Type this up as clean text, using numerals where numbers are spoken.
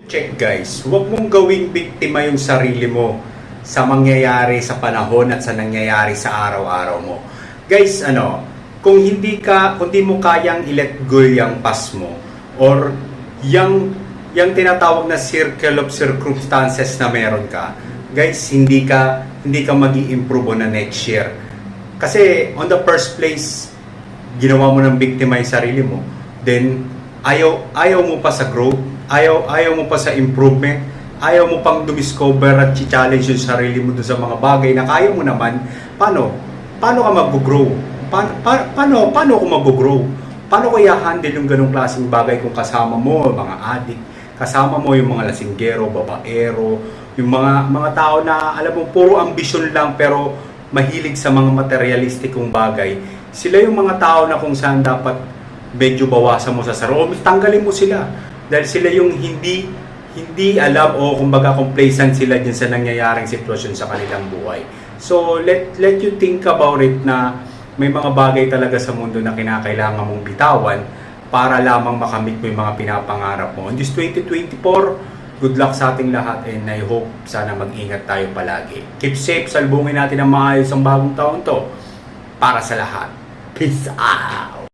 Check guys, huwag mong gawing biktima yung sarili mo sa mangyayari sa panahon at sa nangyayari sa araw-araw mo. Guys, kung hindi mo kayang i-let go yung past mo or yung tinatawag na circle of circumstances na meron ka, guys, hindi ka magi-improve on na next year. Kasi on the first place, ginawa mo ng biktima yung sarili mo, then ayaw mo pa sa growth, ayaw mo pa sa improvement, ayaw mo pang discover at challenge yung sarili mo doon sa mga bagay na kaya mo naman. Paano ka mag-grow? Paano ko mag-grow? Paano ko i-handle yung ganong klaseng bagay kung kasama mo mga addict, kasama mo yung mga lasinggero, babaero, yung mga tao na alam mo puro ambisyon lang pero mahilig sa mga materialistikong bagay. Sila yung mga tao na kung saan dapat medyo bawasan mo sa sarili, tanggalin mo sila dahil sila yung hindi alam o kumbaga complacent sila din sa nangyayaring sitwasyon sa kanilang buhay. So let you think about it na may mga bagay talaga sa mundo na kinakailangan mong bitawan para lamang makamit mo yung mga pinapangarap mo. In this 2024, good luck sa ating lahat and I hope sana mag-ingat tayo palagi. Keep safe, salbungin natin ang maayos ang bagong taon to para sa lahat. Peace out!